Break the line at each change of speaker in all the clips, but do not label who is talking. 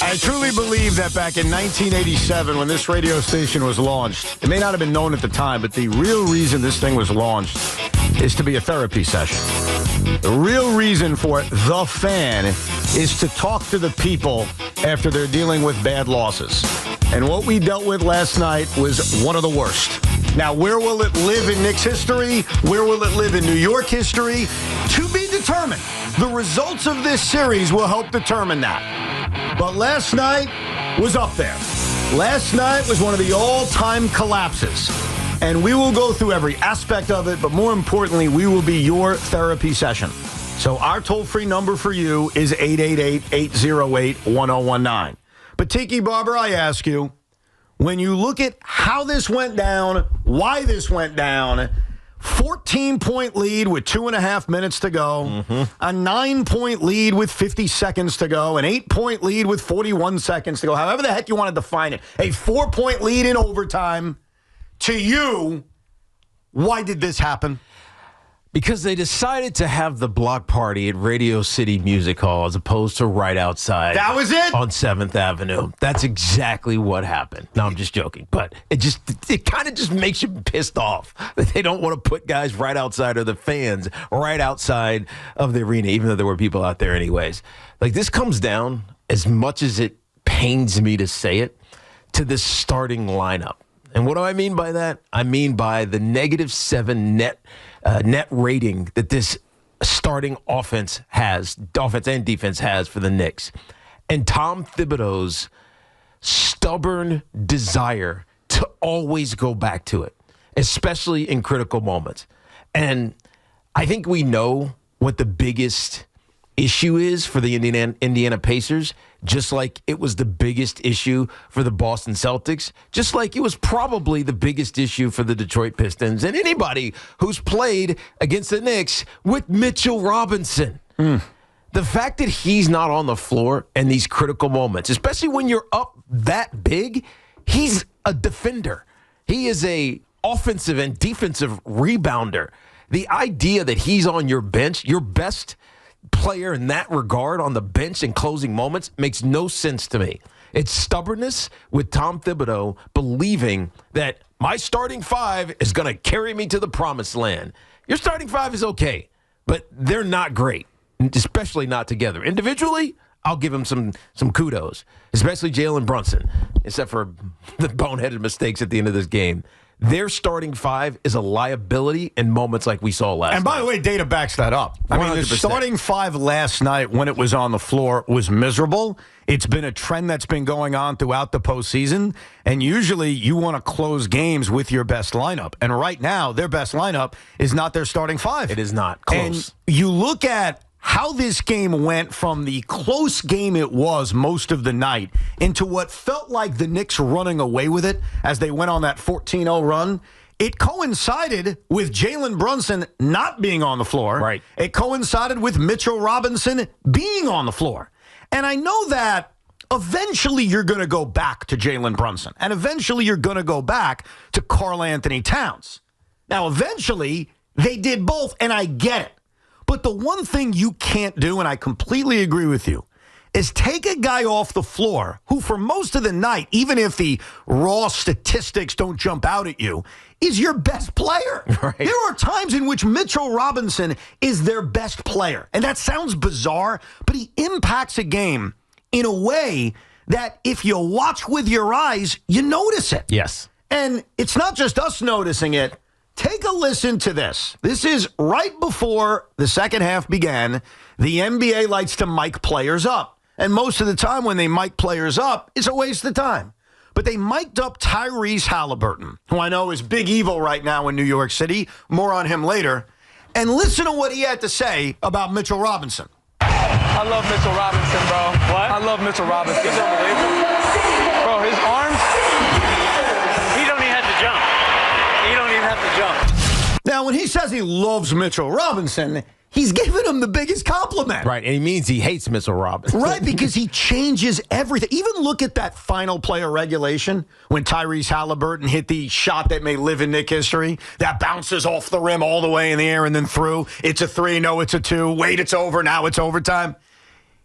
I truly believe that back in 1987, when this radio station was launched, it may not have been known at the time, but the real reason this thing was launched is to be a therapy session. The real reason for The Fan is to talk to the people after they're dealing with bad losses. And what we dealt with last night was one of the worst. Now, where will it live in Knicks history? Where will it live in New York history? To be determined. The results of this series will help determine that. But last night was up there. Last night was one of the all-time collapses. And we will go through every aspect of it, but more importantly, we will be your therapy session. So our toll-free number for you is 888-808-1019. But Tiki Barber, I ask you, when you look at how this went down, why this went down, 14-point lead with 2.5 minutes to go, a 9-point lead with 50 seconds to go, an 8-point lead with 41 seconds to go, however the heck you want to define it, a 4-point lead in overtime. To you, why did this happen?
Because they decided to have the block party at Radio City Music Hall as opposed to right outside.
That was it?
On 7th Avenue. That's exactly what happened. No, I'm just joking. But it kind of just makes you pissed off that they don't want to put guys right outside, or the fans right outside of the arena, even though there were people out there anyways. Like, this comes down, as much as it pains me to say it, to this starting lineup. And what do I mean by that? I mean by the -7 net rating that this starting offense and defense has for the Knicks. And Tom Thibodeau's stubborn desire to always go back to it, especially in critical moments. And I think we know what the biggest issue is for the Indiana Pacers, just like it was the biggest issue for the Boston Celtics, just like it was probably the biggest issue for the Detroit Pistons and anybody who's played against the Knicks with Mitchell Robinson. The fact that he's not on the floor in these critical moments, especially when you're up that big, he's a defender. He is a offensive and defensive rebounder. The idea that he's on your bench, your best player in that regard on the bench in closing moments, makes no sense to me. It's stubbornness with Tom Thibodeau believing that my starting five is going to carry me to the promised land. Your starting five is okay, but they're not great, especially not together. Individually, I'll give him some kudos, especially Jalen Brunson, except for the boneheaded mistakes at the end of this game. Their starting five is a liability in moments like we saw last night.
And by the way, data backs that up. I mean, the
100%.
starting five last night when it was on the floor was miserable. It's been a trend that's been going on throughout the postseason. And usually you want to close games with your best lineup. And right now, their best lineup is not their starting five.
It is not close.
And you look at how this game went from the close game it was most of the night into what felt like the Knicks running away with it as they went on that 14-0 run. It coincided with Jalen Brunson not being on the floor.
Right.
It coincided with Mitchell Robinson being on the floor. And I know that eventually you're going to go back to Jalen Brunson. And eventually you're going to go back to Karl Anthony Towns. Now, eventually they did both, and I get it. But the one thing you can't do, and I completely agree with you, is take a guy off the floor who for most of the night, even if the raw statistics don't jump out at you, is your best player.
Right.
There are times in which Mitchell Robinson is their best player. And that sounds bizarre, but he impacts a game in a way that if you watch with your eyes, you notice it.
Yes.
And it's not just us noticing it. Take a listen to this. This is right before the second half began. The NBA likes to mic players up. And most of the time when they mic players up, it's a waste of time. But they mic'd up Tyrese Halliburton, who I know is big evil right now in New York City. More on him later. And listen to what he had to say about Mitchell Robinson.
I love Mitchell Robinson, bro. What? I love Mitchell Robinson. He's unbelievable. Bro, his arms, he don't even have to jump. He don't even have to jump.
Now, when he says he loves Mitchell Robinson, he's giving him the biggest compliment.
Right, and he means he hates Mitchell Robinson.
Right, because he changes everything. Even look at that final play of regulation when Tyrese Halliburton hit the shot that may live in Knick history. That bounces off the rim all the way in the air and then through. It's a 3, no, it's a 2. Wait, it's over, now it's overtime.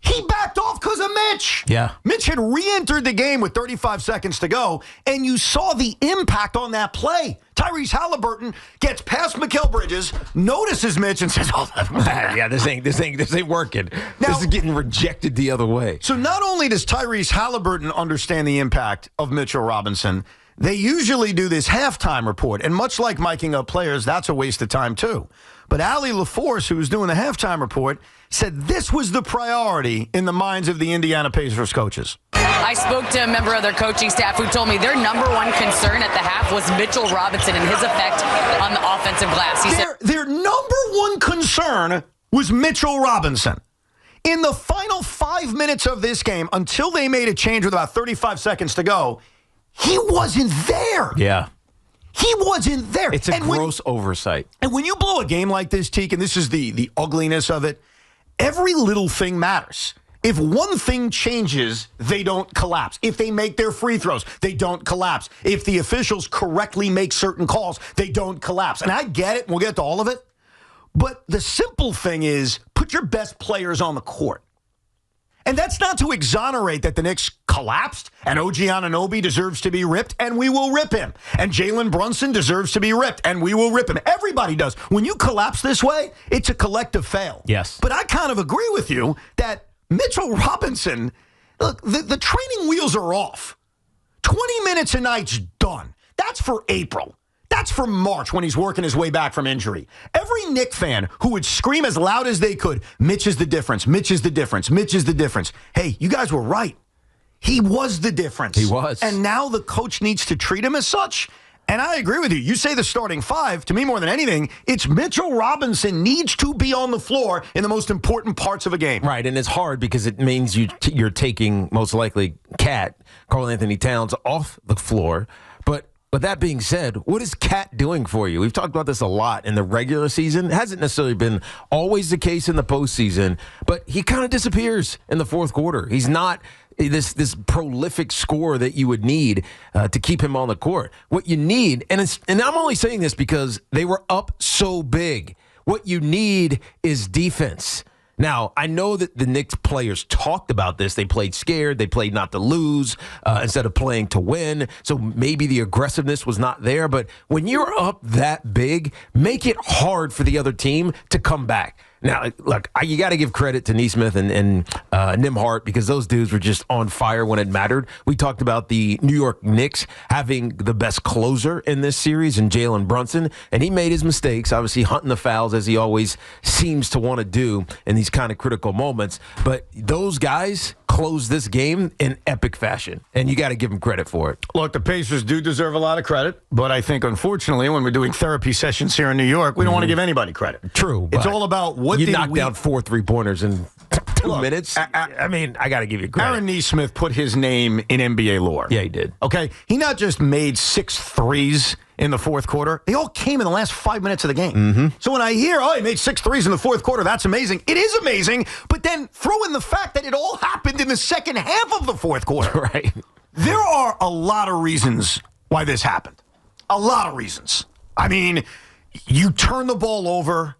He backed off because of Mitch.
Yeah.
Mitch had re-entered the game with 35 seconds to go, and you saw the impact on that play. Tyrese Halliburton gets past Mikal Bridges, notices Mitch, and says, "Oh,
yeah, this ain't working.
Now,
this is getting rejected the other way."
So not only does Tyrese Halliburton understand the impact of Mitchell Robinson, they usually do this halftime report, and much like miking up players, that's a waste of time too. But Allie LaForce, who was doing the halftime report, said this was the priority in the minds of the Indiana Pacers coaches.
I spoke to a member of their coaching staff who told me their number one concern at the half was Mitchell Robinson and his effect on the offensive glass. He said
their number one concern was Mitchell Robinson. In the final 5 minutes of this game, until they made a change with about 35 seconds to go, he wasn't there.
Yeah.
He wasn't there.
It's a gross oversight.
And when you blow a game like this, Teak, and this is the ugliness of it, every little thing matters. If one thing changes, they don't collapse. If they make their free throws, they don't collapse. If the officials correctly make certain calls, they don't collapse. And I get it. We'll get to all of it. But the simple thing is put your best players on the court. And that's not to exonerate that the Knicks collapsed and OG Anunoby deserves to be ripped, and we will rip him. And Jalen Brunson deserves to be ripped, and we will rip him. Everybody does. When you collapse this way, it's a collective fail.
Yes.
But I kind of agree with you that Mitchell Robinson, look, the training wheels are off. 20 minutes a night's done. That's for April. That's for March when he's working his way back from injury. Every Knick fan who would scream as loud as they could, Mitch is the difference, Mitch is the difference, Mitch is the difference. Hey, you guys were right. He was the difference.
He was.
And now the coach needs to treat him as such. And I agree with you. You say the starting five. To me, more than anything, it's Mitchell Robinson needs to be on the floor in the most important parts of a game.
Right, and it's hard because it means you're taking, most likely, Karl Anthony Towns, off the floor. But that being said, what is Cat doing for you? We've talked about this a lot in the regular season. It hasn't necessarily been always the case in the postseason, but he kind of disappears in the fourth quarter. He's not this prolific scorer that you would need to keep him on the court. What you need, and I'm only saying this because they were up so big. What you need is defense. Now, I know that the Knicks players talked about this. They played scared. They played not to lose instead of playing to win. So maybe the aggressiveness was not there. But when you're up that big, make it hard for the other team to come back. Now, look, you got to give credit to Nesmith and Nembhard because those dudes were just on fire when it mattered. We talked about the New York Knicks having the best closer in this series in Jalen Brunson, and he made his mistakes, obviously hunting the fouls as he always seems to want to do in these kind of critical moments. But those guys closed this game in epic fashion, and you got to give them credit for it.
Look, the Pacers do deserve a lot of credit, but I think, unfortunately, when we're doing therapy sessions here in New York, we don't want to give anybody credit.
True.
It's all about what
you
did
knocked down 4 3-pointers in 2 minutes. I mean, I got to give you credit.
Aaron Nesmith put his name in NBA lore.
Yeah, he did.
Okay? He not just made 6 threes in the fourth quarter. They all came in the last 5 minutes of the game.
Mm-hmm.
So when I hear, he made 6 threes in the fourth quarter, that's amazing. It is amazing, but then throw in the fact that it all happened in the second half of the fourth quarter.
Right.
There are a lot of reasons why this happened. A lot of reasons. I mean, you turn the ball over.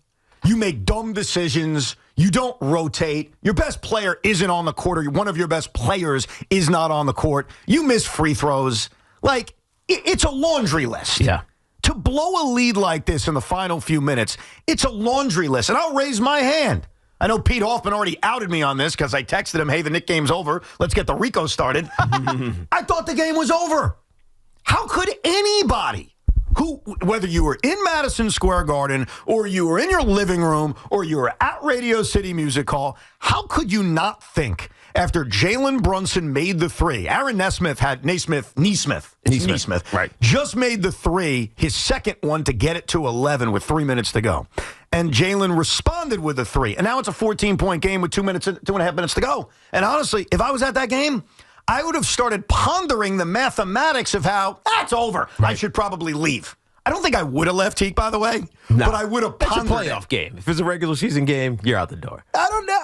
You make dumb decisions. You don't rotate. Your best player isn't on the court, or one of your best players is not on the court. You miss free throws. Like, it's a laundry list.
Yeah.
To blow a lead like this in the final few minutes, it's a laundry list. And I'll raise my hand. I know Pete Hoffman already outed me on this because I texted him, hey, the Knick game's over. Let's get the Rico started. I thought the game was over. How could anybody who, whether you were in Madison Square Garden or you were in your living room or you were at Radio City Music Hall, how could you not think after Jalen Brunson made the three? Aaron Nesmith,
right,
just made the three, his second one to get it to 11 with 3 minutes to go. And Jalen responded with a three. And now it's a 14-point game with 2.5 minutes to go. And honestly, if I was at that game, I would have started pondering the mathematics of how that's over. Right. I should probably leave. I don't think I would have left Teak, by the way, but I would have pondered.
It's a playoff game. If it's a regular season game, you're out the door.
I don't know.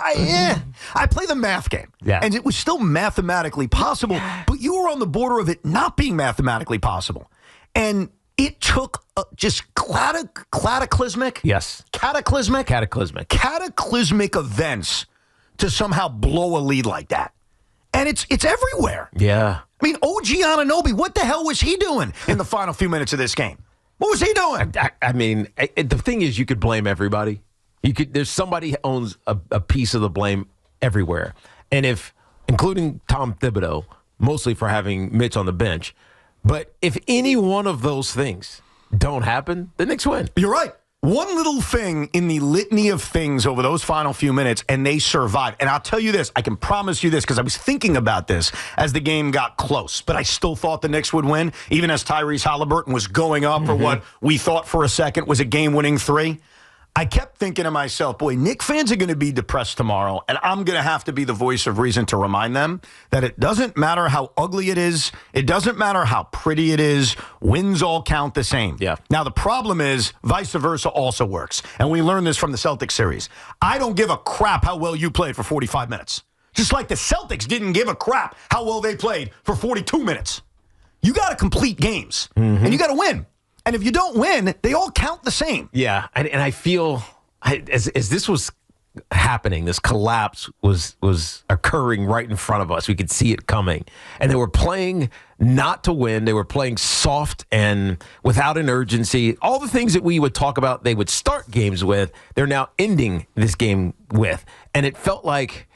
I play the math game, and it was still mathematically possible, but you were on the border of it not being mathematically possible. And it took just cataclysmic
events
to somehow blow a lead like that. And it's everywhere.
Yeah.
I mean, OG Anunoby, what the hell was he doing in the final few minutes of this game? What was he doing?
I mean, the thing is, you could blame everybody. There's somebody who owns a piece of the blame everywhere. And including Tom Thibodeau, mostly for having Mitch on the bench. But if any one of those things don't happen, the Knicks win.
You're right. One little thing in the litany of things over those final few minutes, and they survived. And I'll tell you this, I can promise you this, because I was thinking about this as the game got close, but I still thought the Knicks would win, even as Tyrese Halliburton was going up for what we thought for a second was a game-winning three. I kept thinking to myself, boy, Knick fans are going to be depressed tomorrow, and I'm going to have to be the voice of reason to remind them that it doesn't matter how ugly it is. It doesn't matter how pretty it is. Wins all count the same.
Yeah.
Now, the problem is vice versa also works, and we learned this from the Celtics series. I don't give a crap how well you played for 45 minutes. Just like the Celtics didn't give a crap how well they played for 42 minutes. You got to complete games, and you got to win. And if you don't win, they all count the same.
Yeah, and I feel as this was happening, this collapse was occurring right in front of us. We could see it coming. And they were playing not to win. They were playing soft and without an urgency. All the things that we would talk about they would start games with, they're now ending this game with. And it felt like,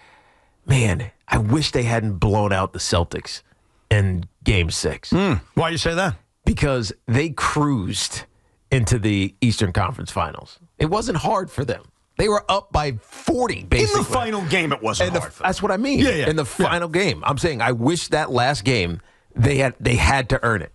man, I wish they hadn't blown out the Celtics in Game 6.
Why do you say that?
Because they cruised into the Eastern Conference Finals. It wasn't hard for them. They were up by 40, basically.
In the final game, it wasn't hard for them.
That's what I mean.
Yeah.
In the final game. I'm saying I wish that last game, they had to earn it.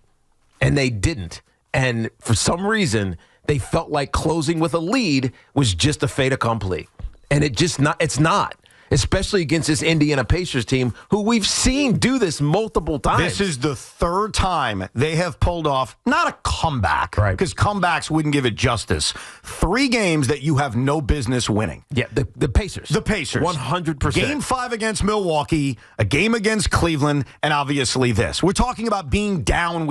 And they didn't. And for some reason, they felt like closing with a lead was just a fait accompli. And it's not. Especially against this Indiana Pacers team, who we've seen do this multiple times.
This is the third time they have pulled off, not a comeback,
right?
Because comebacks wouldn't give it justice. 3 games that you have no business winning.
Yeah, the Pacers.
The Pacers.
100%.
Game 5 against Milwaukee, a game against Cleveland, and obviously this. We're talking about being down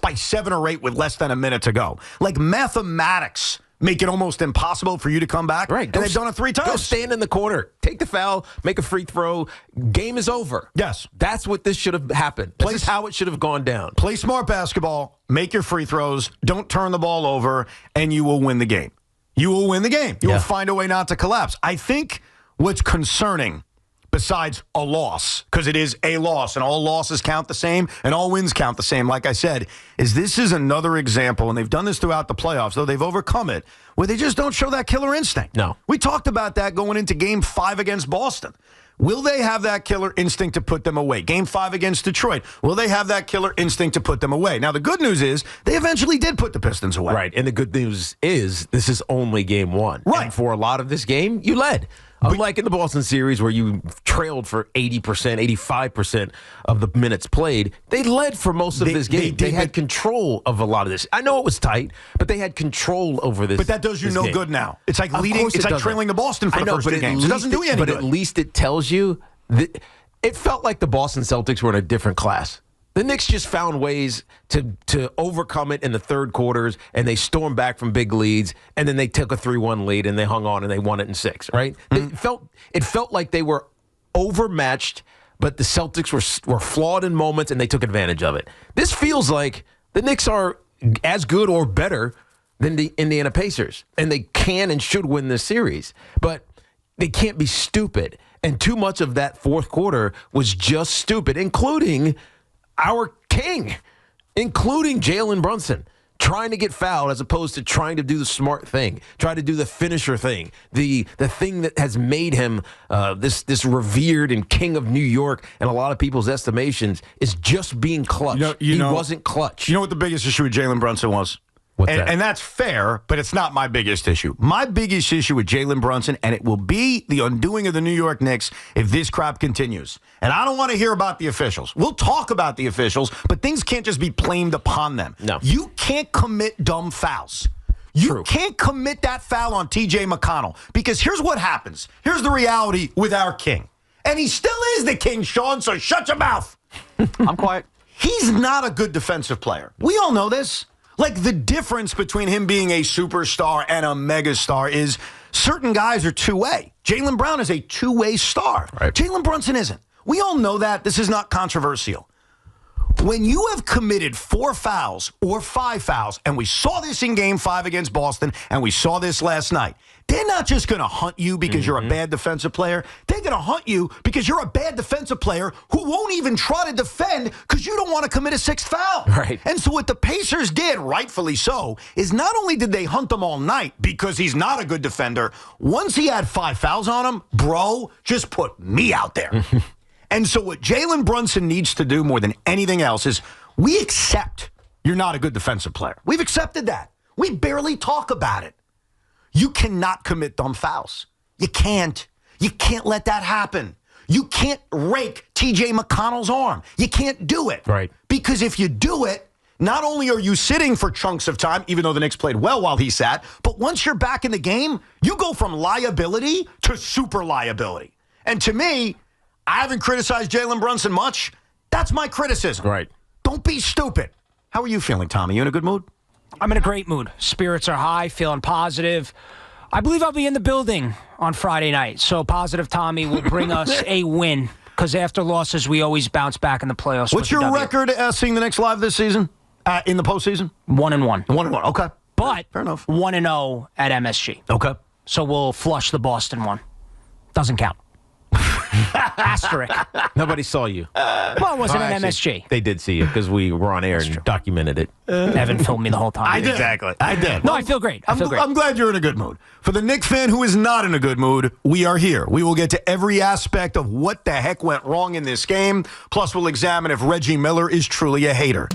by 7 or 8 with less than a minute to go. Like mathematics make it almost impossible for you to come back.
Right.
And they've done it 3 times.
Go stand in the corner. Take the foul. Make a free throw. Game is over.
Yes.
That's what this should have happened. This is how it should have gone down.
Play smart basketball. Make your free throws. Don't turn the ball over, and you will win the game. You will win the game. You will find a way not to collapse. I think what's concerning, besides a loss, because it is a loss, and all losses count the same, and all wins count the same, like I said, is this is another example, and they've done this throughout the playoffs, though they've overcome it, where they just don't show that killer instinct.
No.
We talked about that going into Game 5 against Boston. Will they have that killer instinct to put them away? Game 5 against Detroit. Will they have that killer instinct to put them away? Now, the good news is they eventually did put the Pistons away.
Right, and the good news is this is only Game 1.
Right.
And for a lot of this game, you led. Unlike in the Boston series where you trailed for 80%, 85% of the minutes played, they led for most of this game. They had control of a lot of this. I know it was tight, but they had control over this.
But that does you no good now. It's like leading. It's like trailing the Boston for the first 2 games. It doesn't do you any good.
But at least it tells you that it felt like the Boston Celtics were in a different class. The Knicks just found ways to overcome it in the third quarters, and they stormed back from big leads, and then they took a 3-1 lead, and they hung on, and they won it in 6, right? Mm-hmm. It felt like they were overmatched, but the Celtics were flawed in moments, and they took advantage of it. This feels like the Knicks are as good or better than the Indiana Pacers, and they can and should win this series, but they can't be stupid. And too much of that fourth quarter was just stupid, including our king, including Jalen Brunson, trying to get fouled as opposed to trying to do the smart thing, try to do the finisher thing, the thing that has made him this revered and king of New York in a lot of people's estimations is just being clutch. He wasn't clutch.
You know what the biggest issue with Jalen Brunson was?
What's that?
And that's fair, but it's not my biggest issue. My biggest issue with Jalen Brunson, and it will be the undoing of the New York Knicks if this crap continues. And I don't want to hear about the officials. We'll talk about the officials, but things can't just be blamed upon them.
No.
You can't commit dumb fouls. You can't commit that foul on T.J. McConnell, because here's what happens. Here's the reality with our king. And he still is the king, Sean, so shut your mouth.
I'm quiet.
He's not a good defensive player. We all know this. Like, the difference between him being a superstar and a megastar is certain guys are two-way. Jaylen Brown is a two-way star.
Right.
Jalen Brunson isn't. We all know that. This is not controversial. When you have committed 4 fouls or 5 fouls, and we saw this in Game 5 against Boston, and we saw this last night, they're not just going to hunt you because you're a bad defensive player. They're going to hunt you because you're a bad defensive player who won't even try to defend because you don't want to commit a 6th foul.
Right.
And so what the Pacers did, rightfully so, is not only did they hunt him all night because he's not a good defender, once he had 5 fouls on him, bro, just put me out there. And so what Jalen Brunson needs to do more than anything else is we accept you're not a good defensive player. We've accepted that. We barely talk about it. You cannot commit dumb fouls. You can't. You can't let that happen. You can't rake T.J. McConnell's arm. You can't do it.
Right.
Because if you do it, not only are you sitting for chunks of time, even though the Knicks played well while he sat, but once you're back in the game, you go from liability to super liability. And to me, I haven't criticized Jalen Brunson much. That's my criticism.
Right.
Don't be stupid. How are you feeling, Tommy? You in a good mood?
I'm in a great mood. Spirits are high, feeling positive. I believe I'll be in the building on Friday night. So Positive Tommy will bring us a win because after losses, we always bounce back in the playoffs.
What's your record seeing the Knicks live this season? In the postseason?
1-1.
1-1. Okay.
But
fair enough.
1-0 at MSG.
Okay.
So we'll flush the Boston one. Doesn't count. Asterisk.
Nobody saw you.
Well, it wasn't
Oh,
an
actually,
MSG.
They did see you because we were on air and documented it.
Evan filmed me the whole time.
I did.
Exactly.
I did.
No, I feel great. I feel great.
I'm glad you're in a good mood. For the Knicks fan who is not in a good mood, we are here. We will get to every aspect of what the heck went wrong in this game. Plus, we'll examine if Reggie Miller is truly a hater.